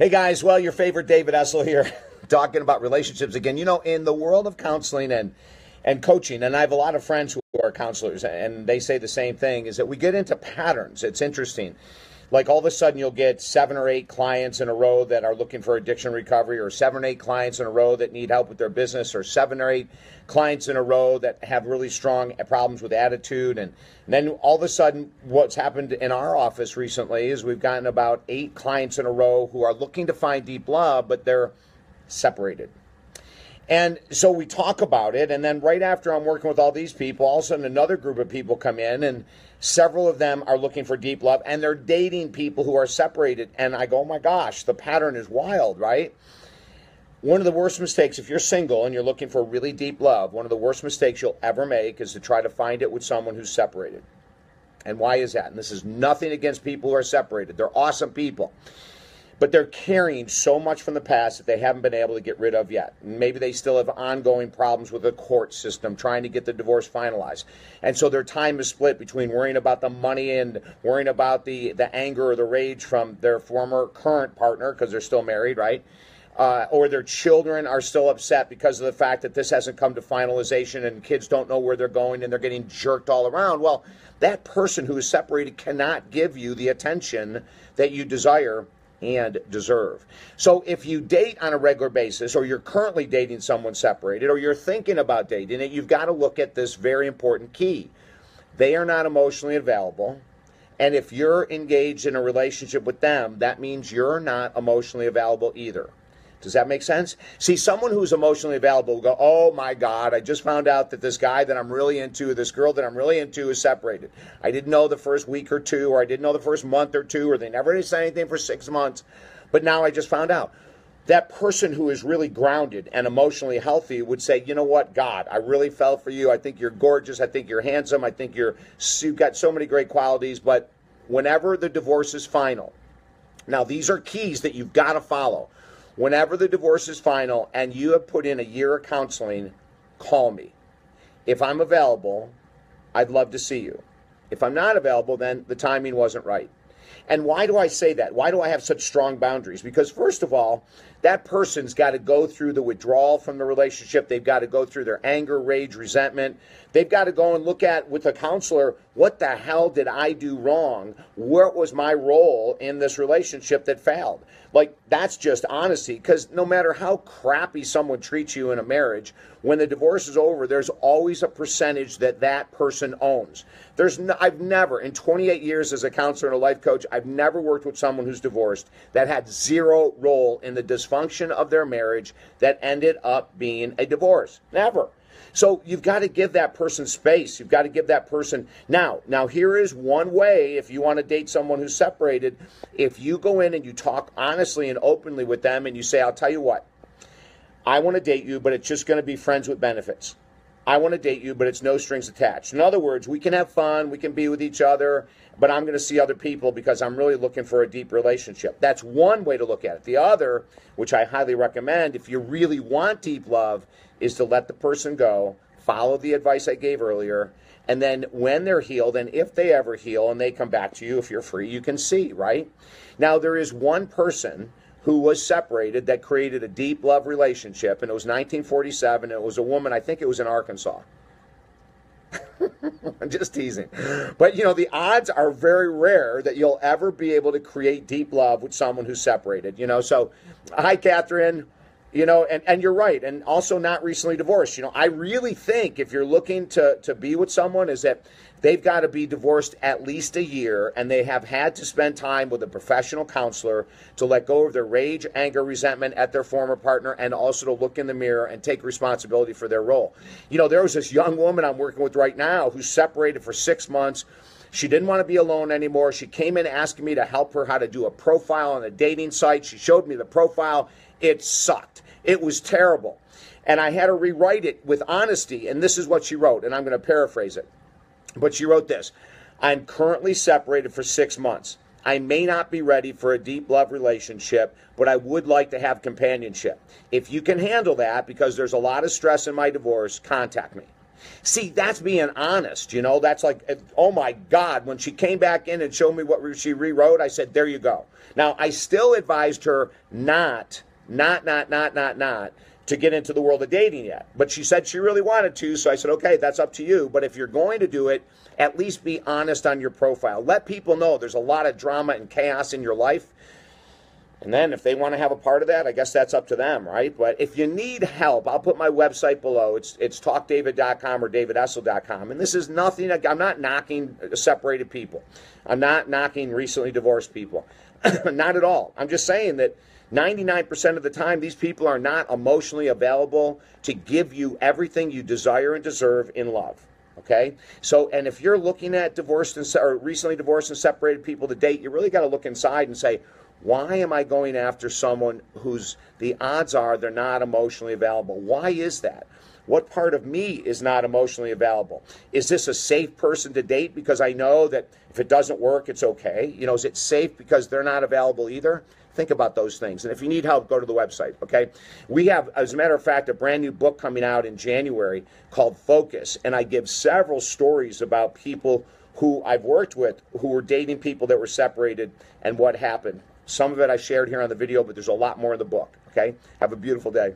Hey guys, well, your favorite David Essel here, talking about relationships again. You know, in the world of counseling and coaching, and I have a lot of friends who are counselors, and they say the same thing, is that we get into patterns. It's interesting. Like all of a sudden you'll get 7 or 8 clients in a row that are looking for addiction recovery, or 7 or 8 clients in a row that need help with their business, or 7 or 8 clients in a row that have really strong problems with attitude. And then all of a sudden what's happened in our office recently is we've gotten about 8 clients in a row who are looking to find deep love, but they're separated. And so we talk about it, and then right after I'm working with all these people, all of a sudden another group of people come in, and several of them are looking for deep love, and they're dating people who are separated. And I go, oh my gosh, the pattern is wild, right? One of the worst mistakes, if you're single and you're looking for really deep love, one of the worst mistakes you'll ever make is to try to find it with someone who's separated. And why is that? And this is nothing against people who are separated. They're awesome people. But they're carrying so much from the past that they haven't been able to get rid of yet. Maybe they still have ongoing problems with the court system trying to get the divorce finalized. And so their time is split between worrying about the money and worrying about the anger or the rage from their former current partner, because they're still married, right? Or their children are still upset because of the fact that this hasn't come to finalization, and kids don't know where they're going and they're getting jerked all around. Well, that person who is separated cannot give you the attention that you desire and deserve. So if you date on a regular basis, or you're currently dating someone separated, or you're thinking about dating it, you've got to look at this very important key. They are not emotionally available. And if you're engaged in a relationship with them, that means you're not emotionally available either. Does that make sense? See, someone who's emotionally available will go, oh my God, I just found out that this guy that I'm really into, this girl that I'm really into is separated. I didn't know the first week or two, or I didn't know the first month or two, or they never said anything for 6 months, but now I just found out. That person who is really grounded and emotionally healthy would say, you know what, God, I really fell for you. I think you're gorgeous. I think you're handsome. I think you've got so many great qualities. But whenever the divorce is final, now these are keys that you've got to follow. Whenever the divorce is final and you have put in a year of counseling, call me. If I'm available, I'd love to see you. If I'm not available, then the timing wasn't right. And why do I say that? Why do I have such strong boundaries? Because first of all, that person's got to go through the withdrawal from the relationship. They've got to go through their anger, rage, resentment. They've got to go and look at, with a counselor, what the hell did I do wrong? What was my role in this relationship that failed? Like, that's just honesty, because no matter how crappy someone treats you in a marriage, when the divorce is over, there's always a percentage that that person owns. I've never, in 28 years as a counselor and a life coach, I've never worked with someone who's divorced that had zero role in the dysfunction of their marriage that ended up being a divorce. Never. So you've got to give that person space. You've got to give that person. Now here is one way if you want to date someone who's separated. If you go in and you talk honestly and openly with them and you say, I'll tell you what, I want to date you, but it's just going to be friends with benefits. I want to date you, but it's no strings attached. In other words, we can have fun, we can be with each other, but I'm going to see other people because I'm really looking for a deep relationship. That's one way to look at it. The other, which I highly recommend, if you really want deep love, is to let the person go, follow the advice I gave earlier, and then when they're healed, and if they ever heal and they come back to you, if you're free, you can see, right? Now, there is one person who was separated that created a deep love relationship, and it was 1947. It was a woman, I think it was in Arkansas. I'm just teasing. But, you know, the odds are very rare that you'll ever be able to create deep love with someone who's separated, you know. So, hi, Catherine. You know, and you're right, and also not recently divorced. You know, I really think if you're looking to be with someone, is that they've got to be divorced at least a year, and they have had to spend time with a professional counselor to let go of their rage, anger, resentment at their former partner, and also to look in the mirror and take responsibility for their role. You know, there was this young woman I'm working with right now who's separated for 6 months. She didn't want to be alone anymore. She came in asking me to help her how to do a profile on a dating site. She showed me the profile. It sucked. It was terrible. And I had to rewrite it with honesty. And this is what she wrote, and I'm going to paraphrase it. But she wrote this: I'm currently separated for 6 months. I may not be ready for a deep love relationship, but I would like to have companionship. If you can handle that, because there's a lot of stress in my divorce, contact me. See, that's being honest, you know. That's like, oh my God, when she came back in and showed me what she rewrote, I said, there you go. Now, I still advised her not to get into the world of dating yet. But she said she really wanted to, so I said, okay, that's up to you. But if you're going to do it, at least be honest on your profile. Let people know there's a lot of drama and chaos in your life. And then if they want to have a part of that, I guess that's up to them, right? But if you need help, I'll put my website below. It's talkdavid.com or davidessel.com. And this is nothing, I'm not knocking separated people. I'm not knocking recently divorced people. Not at all. I'm just saying that 99% of the time, these people are not emotionally available to give you everything you desire and deserve in love. Okay? So, and if you're looking at divorced or recently divorced and separated people to date, you really got to look inside and say, why am I going after someone whose the odds are they're not emotionally available? Why is that? What part of me is not emotionally available? Is this a safe person to date because I know that if it doesn't work, it's okay? You know, is it safe because they're not available either? Think about those things. And if you need help, go to the website, okay? We have, as a matter of fact, a brand new book coming out in January called Focus. And I give several stories about people who I've worked with who were dating people that were separated and what happened. Some of it I shared here on the video, but there's a lot more in the book, okay? Have a beautiful day.